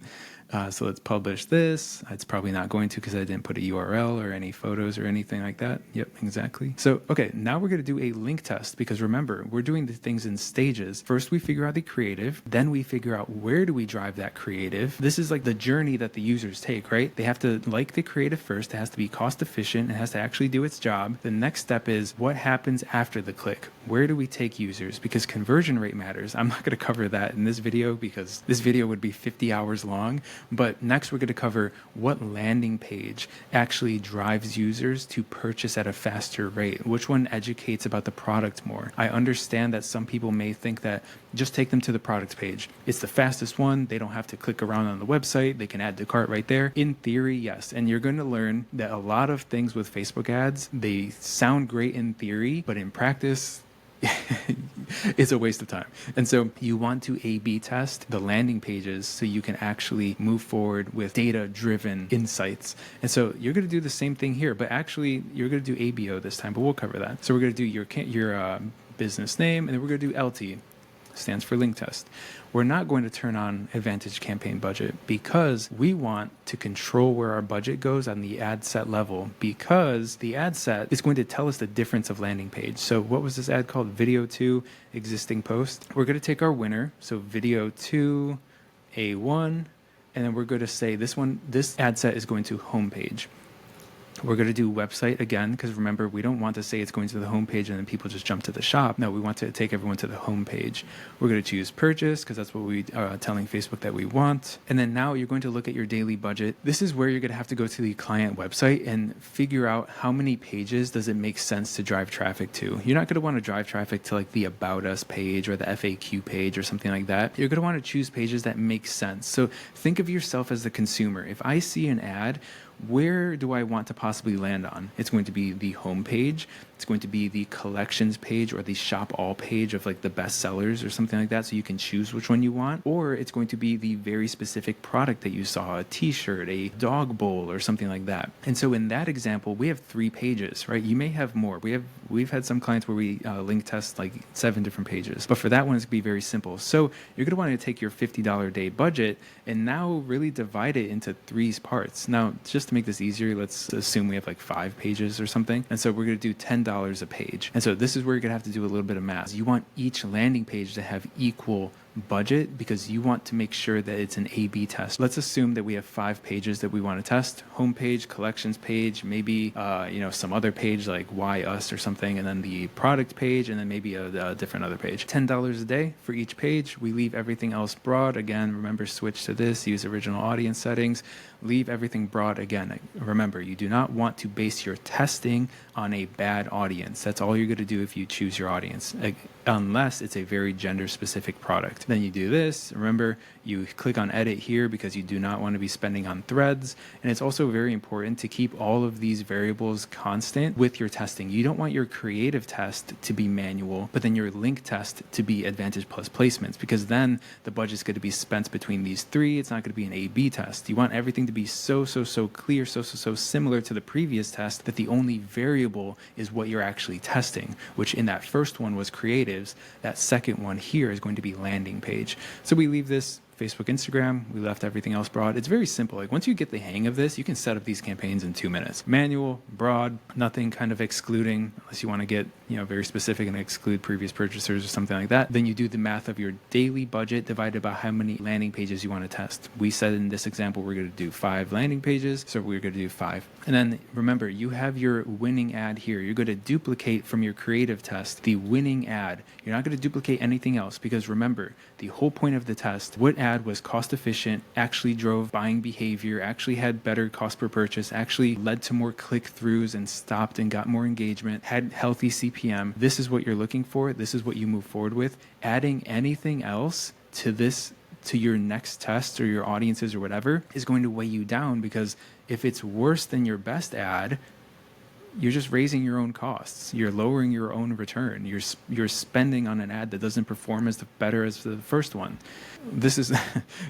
So let's publish this. It's probably not going to because I didn't put a URL or any photos or anything like that. Yep, exactly. So, okay, now we're going to do a link test because remember, we're doing the things in stages. First, we figure out the creative. Then we figure out where do we drive that creative. This is like the journey that the users take, right? They have to like the creative first. It has to be cost efficient. It has to actually do its job. The next step is what happens after the click? Where do we take users? Because conversion rate matters. I'm not going to cover that in this video because this video would be 50 hours long. But next we're going to cover what landing page actually drives users to purchase at a faster rate. Which one educates about the product more? I understand that some people may think that just take them to the product page. It's the fastest one. They don't have to click around on the website. They can add to cart right there. In theory, yes. And you're going to learn that a lot of things with Facebook ads, they sound great in theory, but in practice, it's a waste of time. And so you want to A/B test the landing pages so you can actually move forward with data-driven insights. And so you're going to do the same thing here, but actually you're going to do ABO this time, but we'll cover that. So we're going to do your business name, and then we're going to do LT. Stands for link test. We're not going to turn on Advantage Campaign Budget because we want to control where our budget goes on the ad set level, because the ad set is going to tell us the difference of landing page. So what was this ad called? Video 2 existing post. We're going to take our winner. So video 2 A1, and then we're going to say this ad set is going to homepage. We're going to do website again, because remember, we don't want to say it's going to the homepage and then people just jump to the shop. No, we want to take everyone to the homepage. We're going to choose purchase because that's what we are telling Facebook that we want. And then now you're going to look at your daily budget. This is where you're going to have to go to the client website and figure out how many pages does it make sense to drive traffic to. You're not going to want to drive traffic to like the About Us page or the FAQ page or something like that. You're going to want to choose pages that make sense. So think of yourself as the consumer. If I see an ad, where do I want to possibly land on? It's going to be the home page. It's going to be the collections page or the shop all page of like the best sellers or something like that. So you can choose which one you want. Or it's going to be the very specific product that you saw, a t-shirt, a dog bowl or something like that. And so in that example, we have 3 pages, right? You may have more. We've had some clients where we link test like 7 different pages, but for that one, it's going to be very simple. So you're going to want to take your $50 a day budget and now really divide it into 3 parts. Now, just to make this easier, let's assume we have like 5 pages or something. And so we're going to do $10 a page. And so this is where you're going to have to do a little bit of math. You want each landing page to have equal budget because you want to make sure that it's an A/B test. Let's assume that we have 5 pages that we want to test: homepage, collections page, maybe some other page like Why Us or something, and then the product page, and then maybe a different other page. $10 a day for each page. We leave everything else broad. Again, remember, switch to this, use original audience settings, leave everything broad. Again, remember, you do not want to base your testing on a bad audience. That's all you're going to do if you choose your audience, unless it's a very gender specific product. Then you do this. Remember, you click on edit here because you do not want to be spending on threads. And it's also very important to keep all of these variables constant with your testing. You don't want your creative test to be manual, but then your link test to be Advantage Plus placements, because then the budget's going to be spent between these 3. It's not going to be an A/B test. You want everything to be so clear, so similar to the previous test that the only variable is what you're actually testing, which in that first one was creatives. That second one here is going to be landing page. So we leave this Facebook, Instagram. We left everything else broad. It's very simple. Like once you get the hang of this, you can set up these campaigns in 2 minutes. Manual, broad, nothing kind of excluding, unless you want to get very specific and exclude previous purchasers or something like that. Then you do the math of your daily budget divided by how many landing pages you want to test. We said in this example, we're going to do 5 landing pages. So we're going to do 5. And then remember, you have your winning ad here. You're going to duplicate from your creative test the winning ad. You're not going to duplicate anything else, because remember, the whole point of the test, what ad was cost efficient, actually drove buying behavior, actually had better cost per purchase, actually led to more click-throughs and stopped and got more engagement, had healthy CPM. This is what you're looking for. This is what you move forward with. Adding anything else to this, to your next test or your audiences or whatever, is going to weigh you down, because if it's worse than your best ad, you're just raising your own costs. You're lowering your own return. You're spending on an ad that doesn't perform as better as the first one. This is,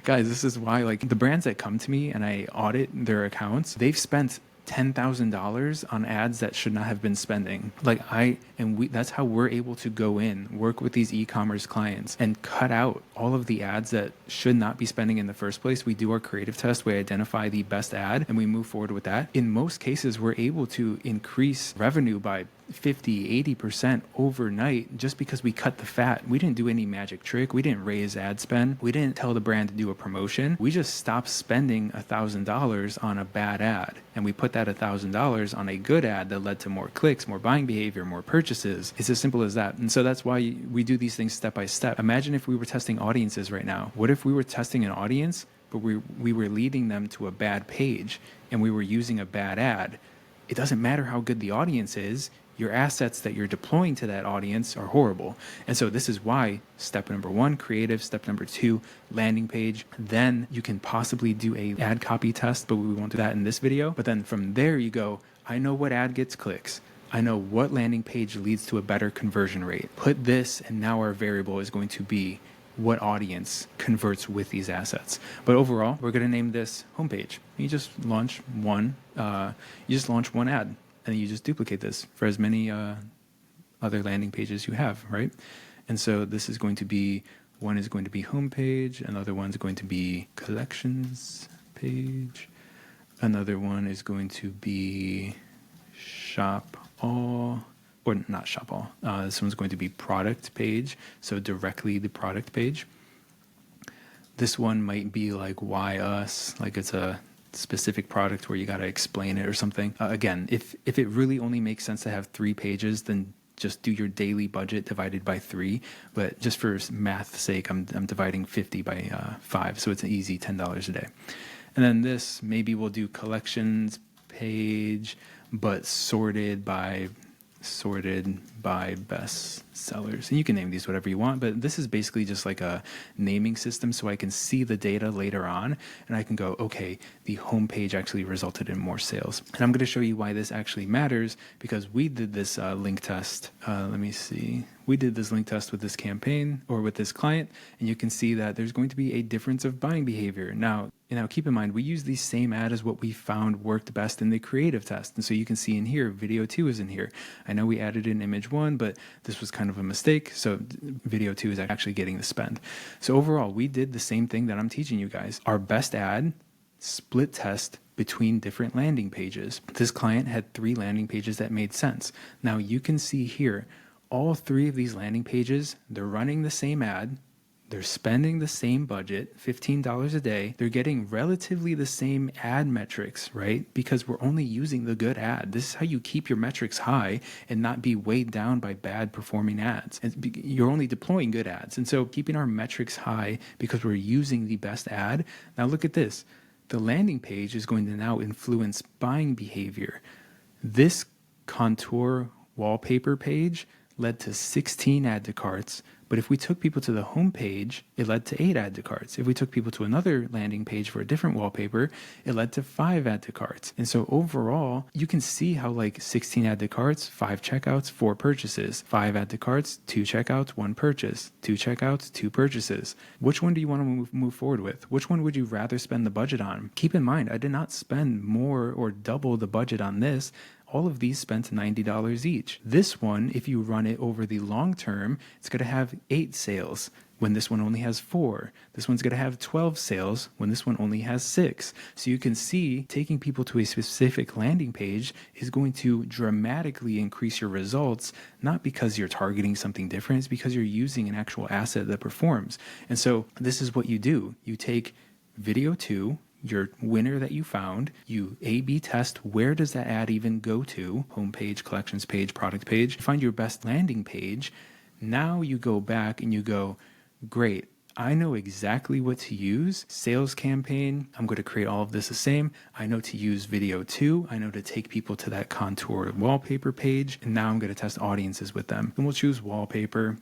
guys, this is why like the brands that come to me and I audit their accounts, they've spent $10,000 on ads that should not have been spending. That's how we're able to go in, work with these e-commerce clients and cut out all of the ads that should not be spending in the first place. We do our creative test, we identify the best ad and we move forward with that. In most cases, we're able to increase revenue by 50, 80% overnight just because we cut the fat. We didn't do any magic trick. We didn't raise ad spend. We didn't tell the brand to do a promotion. We just stopped spending $1,000 on a bad ad. And we put that $1,000 on a good ad that led to more clicks, more buying behavior, more purchases. It's as simple as that. And so that's why we do these things step by step. Imagine if we were testing audiences right now. What if we were testing an audience, but we were leading them to a bad page and we were using a bad ad? It doesn't matter how good the audience is. Your assets that you're deploying to that audience are horrible. And so this is why step number 1, creative, step number 2, landing page. Then you can possibly do a ad copy test, but we won't do that in this video. But then from there you go, I know what ad gets clicks. I know what landing page leads to a better conversion rate. Put this, and now our variable is going to be what audience converts with these assets. But overall, we're going to name this homepage. You just launch one ad. And you just duplicate this for as many other landing pages you have, right? And so this is going to be, one is going to be homepage, another one's going to be collections page, another one is going to be shop all, or not shop all. This one's going to be product page, so directly the product page. This one might be like why us, like it's a specific product where you got to explain it or something. Again, if it really only makes sense to have 3 pages, then just do your daily budget divided by 3. But just for math's sake, I'm dividing 50 by 5, so it's an easy $10 a day. And then this, maybe we'll do collections page, but sorted by best sellers. And you can name these whatever you want, but this is basically just like a naming system so I can see the data later on and I can go, okay, the homepage actually resulted in more sales. And I'm going to show you why this actually matters because we did this link test. Let me see. We did this link test with this campaign or with this client, and you can see that there's going to be a difference of buying behavior. Now keep in mind, we use the same ad as what we found worked best in the creative test. And so you can see in here, video 2 is in here. I know we added in image 1, but this was kind of a mistake. So video 2 is actually getting the spend. So overall, we did the same thing that I'm teaching you guys. Our best ad split test between different landing pages. This client had 3 landing pages that made sense. Now you can see here, all 3 of these landing pages, they're running the same ad. They're spending the same budget, $15 a day. They're getting relatively the same ad metrics, right? Because we're only using the good ad. This is how you keep your metrics high and not be weighed down by bad performing ads. And you're only deploying good ads. And so keeping our metrics high because we're using the best ad. Now look at this. The landing page is going to now influence buying behavior. This contour wallpaper page led to 16 add to carts. But if we took people to the home page, it led to 8 add to carts. If we took people to another landing page for a different wallpaper, it led to 5 add to carts. And so overall, you can see how like 16 add to carts, 5 checkouts, 4 purchases, 5 add to carts, 2 checkouts, 1 purchase, 2 checkouts, 2 purchases. Which one do you want to move forward with? Which one would you rather spend the budget on? Keep in mind, I did not spend more or double the budget on this. All of these spent $90 each. This one, if you run it over the long term, it's going to have 8 sales when this one only has 4. This one's going to have 12 sales when this one only has 6. So you can see taking people to a specific landing page is going to dramatically increase your results, not because you're targeting something different, it's because you're using an actual asset that performs. And so this is what you do. You take video 2, your winner that you found, you A/B test where does that ad even go to, homepage, collections page, product page, find your best landing page. Now you go back and you go, great, I know exactly what to use. Sales campaign, I'm going to create all of this the same. I know to use video 2. I know to take people to that contour wallpaper page. And now I'm going to test audiences with them. And we'll choose wallpaper.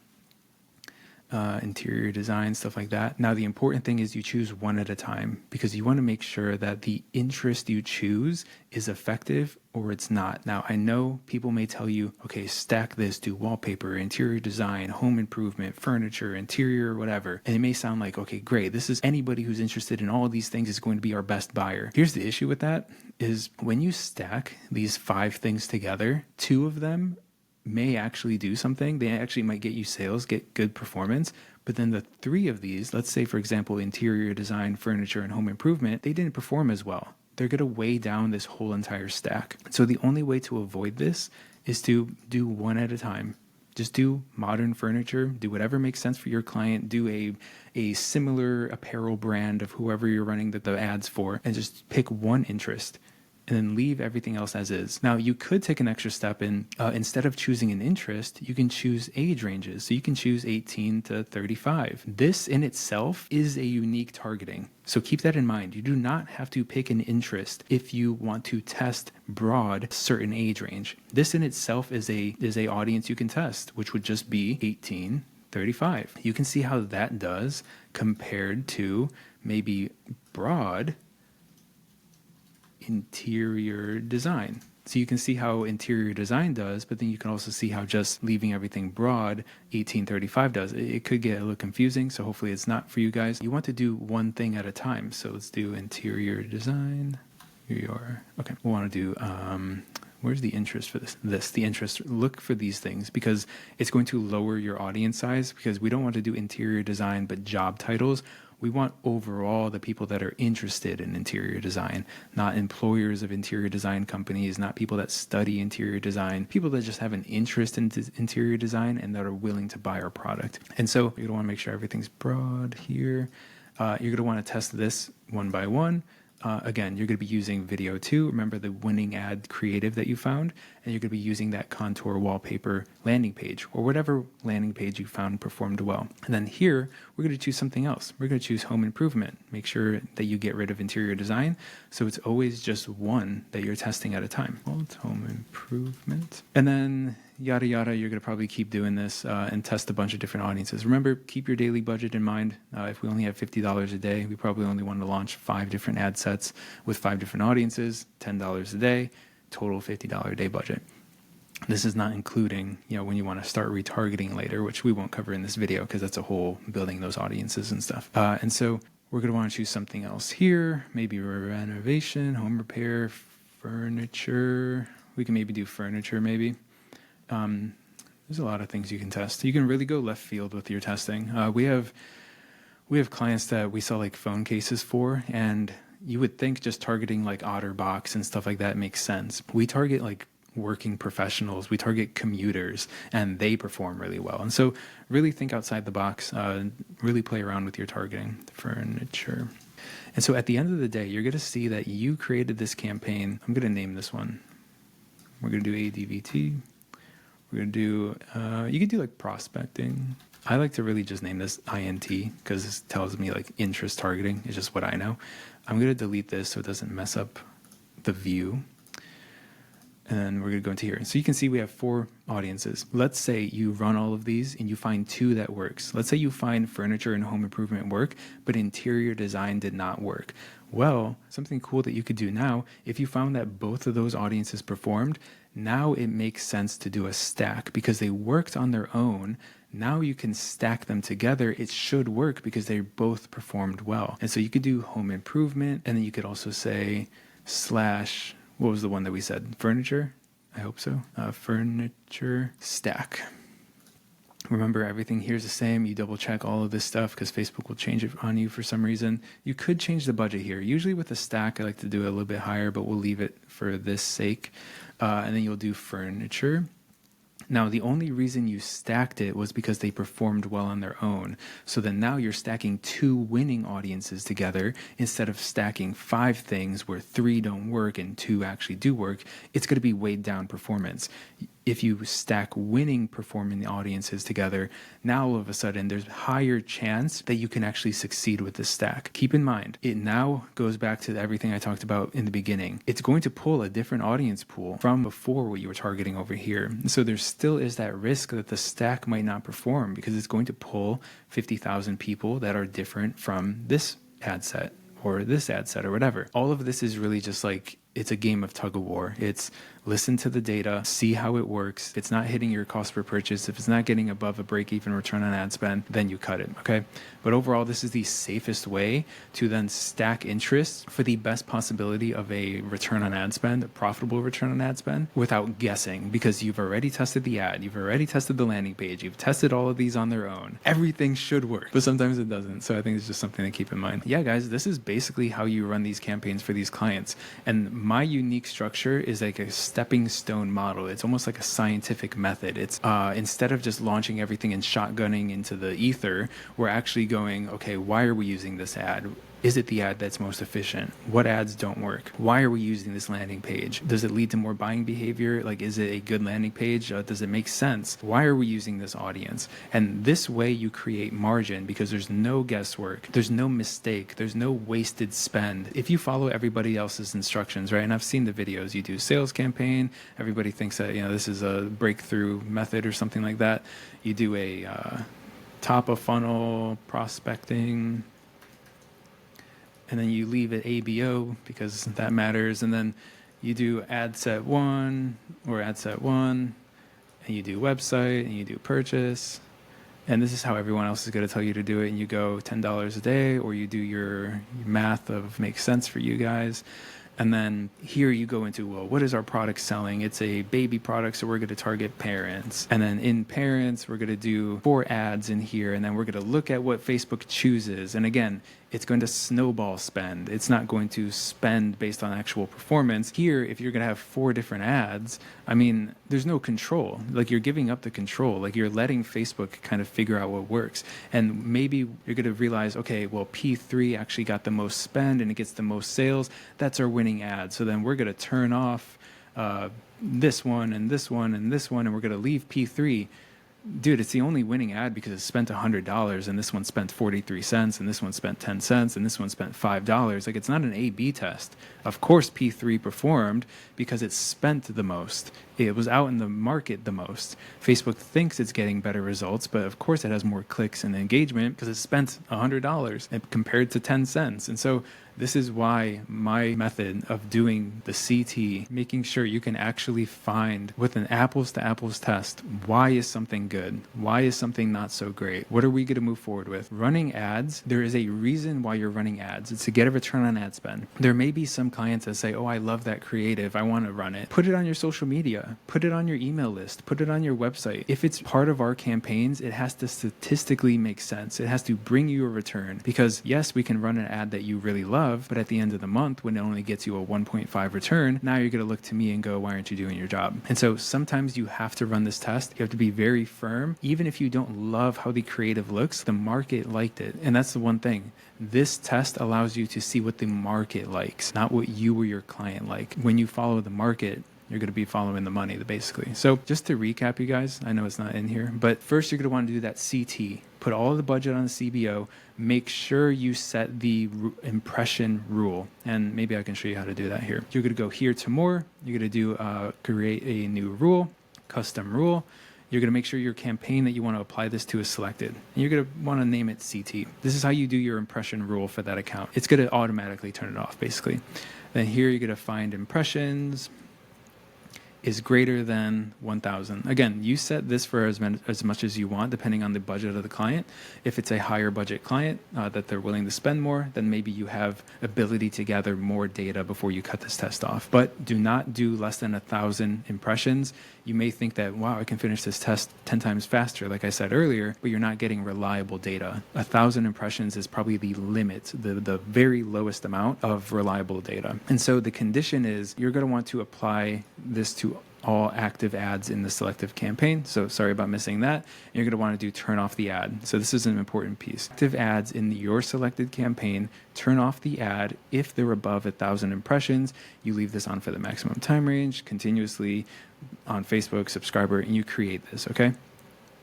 interior design, stuff like that. Now, the important thing is you choose one at a time, because you want to make sure that the interest you choose is effective or it's not. Now, I know people may tell you, okay, stack this, do wallpaper, interior design, home improvement, furniture, interior, whatever. And it may sound like, okay, great, this is anybody who's interested in all of these things is going to be our best buyer. Here's the issue with that is when you stack these 5 things together, 2 of them may actually do something. They actually might get you sales, get good performance. But then the 3 of these, let's say, for example, interior design, furniture, and home improvement, they didn't perform as well. They're going to weigh down this whole entire stack. So the only way to avoid this is to do one at a time. Just do modern furniture, do whatever makes sense for your client, do a similar apparel brand of whoever you're running the ads for, and just pick one interest and then leave everything else as is. Now, you could take an extra step in, instead of choosing an interest, you can choose age ranges. So you can choose 18 to 35. This in itself is a unique targeting. So keep that in mind. You do not have to pick an interest if you want to test broad certain age range. This in itself is a audience you can test, which would just be 18, 35. You can see how that does compared to maybe broad interior design. So you can see how interior design does, but then you can also see how just leaving everything broad 1835 does. It could get a little confusing, so hopefully it's not for you guys. You want to do one thing at a time. So let's do interior design. Here you are. Okay, we want to do where's the interest for this? The interest, look for these things because it's going to lower your audience size, because we don't want to do interior design but job titles. We want overall the people that are interested in interior design, not employers of interior design companies, not people that study interior design, people that just have an interest in interior design and that are willing to buy our product. And so you're going to want to make sure everything's broad here. You're going to want to test this one by one. Again, you're going to be using video 2. Remember the winning ad creative that you found, and you're going to be using that contour wallpaper landing page or whatever landing page you found performed well. And then here, we're going to choose something else. We're going to choose home improvement. Make sure that you get rid of interior design. So it's always just one that you're testing at a time. Well, it's home improvement. And then yada, yada, you're going to probably keep doing this and test a bunch of different audiences. Remember, keep your daily budget in mind. If we only have $50 a day, we probably only want to launch 5 different ad sets with 5 different audiences, $10 a day, total $50 a day budget. This is not including, when you want to start retargeting later, which we won't cover in this video because that's a whole building those audiences and stuff. And so we're going to want to choose something else here, maybe renovation, home repair, furniture. We can maybe do furniture maybe. There's a lot of things you can test. You can really go left field with your testing. We have clients that we sell like phone cases for, and you would think just targeting like OtterBox and stuff like that makes sense. We target like working professionals, we target commuters, and they perform really well. And so really think outside the box, really play around with your targeting. Furniture. And so at the end of the day, you're going to see that you created this campaign. I'm going to name this one. We're going to do ADVT. We're going to do, you could do like prospecting. I like to really just name this INT because this tells me like interest targeting. It's just what I know. I'm going to delete this so it doesn't mess up the view. And then we're going to go into here. So you can see we have 4 audiences. Let's say you run all of these and you find 2 that works. Let's say you find furniture and home improvement work, but interior design did not work. Well, something cool that you could do now, if you found that both of those audiences performed, now it makes sense to do a stack because they worked on their own. Now you can stack them together. It should work because they both performed well. And so you could do home improvement, and then you could also say / what was the one that we said? Furniture? I hope so. Furniture stack. Remember, everything here is the same. You double check all of this stuff because Facebook will change it on you for some reason. You could change the budget here. Usually with a stack, I like to do it a little bit higher, but we'll leave it for this sake. And then you'll do furniture. Now, the only reason you stacked it was because they performed well on their own. So then now you're stacking 2 winning audiences together instead of stacking 5 things where 3 don't work and 2 actually do work. It's going to be weighed down performance. If you stack winning performing audiences together, now all of a sudden there's higher chance that you can actually succeed with this stack. Keep in mind, it now goes back to everything I talked about in the beginning. It's going to pull a different audience pool from before what you were targeting over here. So there's still is that risk that the stack might not perform because it's going to pull 50,000 people that are different from this ad set or this ad set or whatever. All of this is really just like, it's a game of tug of war. It's listen to the data, see how it works. If it's not hitting your cost per purchase, if it's not getting above a break-even return on ad spend, then you cut it, okay? But overall, this is the safest way to then stack interest for the best possibility of a return on ad spend, a profitable return on ad spend, without guessing, because you've already tested the ad, you've already tested the landing page, you've tested all of these on their own. Everything should work, but sometimes it doesn't. So I think it's just something to keep in mind. Yeah, guys, this is basically how you run these campaigns for these clients. And my unique structure is like a stepping stone model. It's almost like a scientific method. It's instead of just launching everything and shotgunning into the ether, we're actually going, okay, why are we using this ad? Is it the ad that's most efficient? What ads don't work? Why are we using this landing page? Does it lead to more buying behavior? Like, is it a good landing page? Does it make sense? Why are we using this audience? And this way you create margin because there's no guesswork. There's no mistake. There's no wasted spend. If you follow everybody else's instructions, right? And I've seen the videos, you do sales campaign. Everybody thinks that, this is a breakthrough method or something like that. You do a top of funnel prospecting, and then you leave it ABO because that matters. And then you do ad set 1 or ad set 1, and you do website and you do purchase. And this is how everyone else is going to tell you to do it. And you go $10 a day, or you do your math of makes sense for you guys. And then here you go into, well, what is our product selling? It's a baby product, so we're going to target parents. And then in parents, we're going to do 4 ads in here, and then we're going to look at what Facebook chooses. And again, it's going to snowball spend. It's not going to spend based on actual performance. Here, if you're going to have 4 different ads, there's no control. Like, you're giving up the control. Like, you're letting Facebook kind of figure out what works. And maybe you're going to realize, okay, well, P3 actually got the most spend and it gets the most sales. That's our winning ad. So then we're going to turn off this one and this one and this one, and we're going to leave P3. Dude, it's the only winning ad because it spent $100, and this one spent 43 cents, and this one spent 10 cents, and this one spent $5. Like, it's not an A/B test. Of course, P3 performed because it spent the most. It was out in the market the most. Facebook thinks it's getting better results, but of course it has more clicks and engagement because it spent $100 compared to 10 cents. And so this is why my method of doing the CT, making sure you can actually find with an apples to apples test, why is something good? Why is something not so great? What are we going to move forward with? Running ads, there is a reason why you're running ads. It's to get a return on ad spend. There may be some clients that say, oh, I love that creative, I want to run it. Put it on your social media, put it on your email list, put it on your website. If it's part of our campaigns, it has to statistically make sense. It has to bring you a return, because yes, we can run an ad that you really love, but at the end of the month, when it only gets you a 1.5 return, now you're going to look to me and go, why aren't you doing your job? And so sometimes you have to run this test. You have to be very firm. Even if you don't love how the creative looks, the market liked it. And that's the one thing. This test allows you to see what the market likes, not what you or your client like. When you follow the market, you're going to be following the money, basically. So just to recap, you guys, I know it's not in here, but first you're going to want to do that CT. Put all the budget on the CBO. Make sure you set the impression rule. And maybe I can show you how to do that here. You're going to go here to more. You're going to do create a new rule, custom rule. You're going to make sure your campaign that you want to apply this to is selected. And you're going to want to name it CT. This is how you do your impression rule for that account. It's going to automatically turn it off, basically. Then here you're going to find impressions is greater than 1,000. Again, you set this for as much as you want, depending on the budget of the client. If it's a higher budget client that they're willing to spend more, then maybe you have ability to gather more data before you cut this test off. But do not do less than 1,000 impressions. You may think that, wow, I can finish this test 10 times faster, like I said earlier, but you're not getting reliable data. 1,000 impressions is probably the limit, the very lowest amount of reliable data. And so the condition is you're going to want to apply this to all active ads in the selective campaign. So sorry about missing that. You're going to want to do turn off the ad. So this is an important piece. Active ads in your selected campaign, turn off the ad. If they're above 1,000 impressions, you leave this on for the maximum time range, continuously on Facebook, subscriber, and you create this, okay?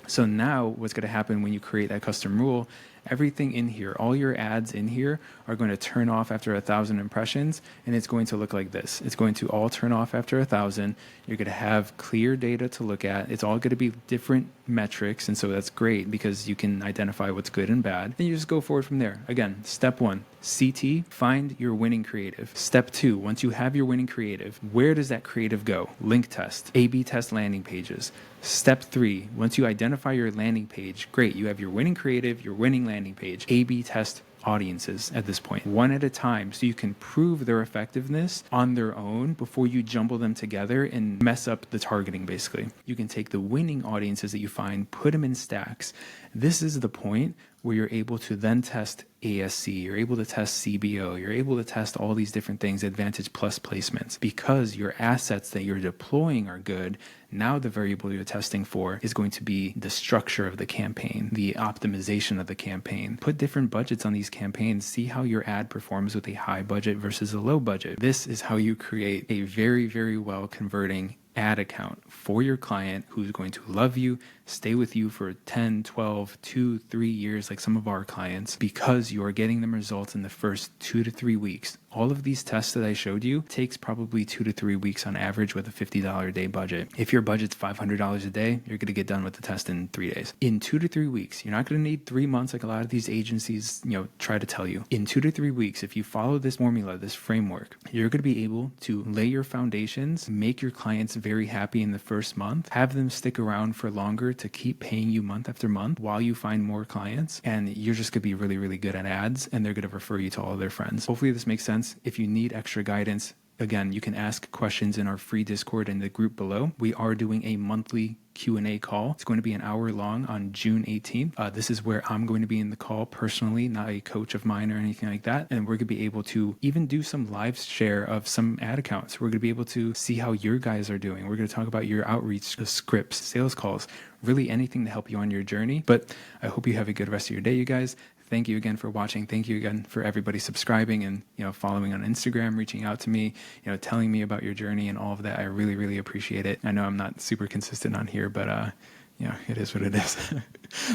So now what's going to happen when you create that custom rule, everything in here, all your ads in here are going to turn off after 1,000 impressions, and it's going to look like this. It's going to all turn off after 1,000. You're going to have clear data to look at. It's all going to be different metrics, and so that's great because you can identify what's good and bad. And you just go forward from there. Again, step 1, CT, find your winning creative. Step 2, once you have your winning creative, where does that creative go? Link test, A/B test landing pages. Step 3, once you identify your landing page, great, you have your winning creative, your winning landing page, A/B test audiences at this point, one at a time, so you can prove their effectiveness on their own before you jumble them together and mess up the targeting. Basically, you can take the winning audiences that you find, put them in stacks. This is the point where you're able to then test ASC, you're able to test CBO, you're able to test all these different things, Advantage Plus placements, because your assets that you're deploying are good. Now the variable you're testing for is going to be the structure of the campaign, the optimization of the campaign. Put different budgets on these campaigns, see how your ad performs with a high budget versus a low budget. This is how you create a very, very well converting ad account for your client who's going to love you, stay with you for 10, 12, 2, 3 years, like some of our clients, because you are getting them results in the first 2 to 3 weeks. All of these tests that I showed you takes probably 2 to 3 weeks on average with a $50 a day budget. If your budget's $500 a day, you're going to get done with the test in 3 days. In 2 to 3 weeks, you're not going to need 3 months like a lot of these agencies, try to tell you. In 2 to 3 weeks, if you follow this formula, this framework, you're going to be able to lay your foundations, make your clients very happy in the first month, have them stick around for longer to keep paying you month after month while you find more clients, and you're just going to be really, really good at ads, and they're going to refer you to all of their friends. Hopefully this makes sense. If you need extra guidance, again, you can ask questions in our free Discord in the group below. We are doing a monthly Q&A call. It's going to be an hour long on June 18th. This is where I'm going to be in the call personally, not a coach of mine or anything like that. And we're going to be able to even do some live share of some ad accounts. We're going to be able to see how your guys are doing. We're going to talk about your outreach scripts, sales calls, really anything to help you on your journey. But I hope you have a good rest of your day, you guys. Thank you again for watching. Thank you again for everybody subscribing and, following on Instagram, reaching out to me, telling me about your journey and all of that. I really, really appreciate it. I know I'm not super consistent on here, but, it is what it is.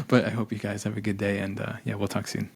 But I hope you guys have a good day, and we'll talk soon.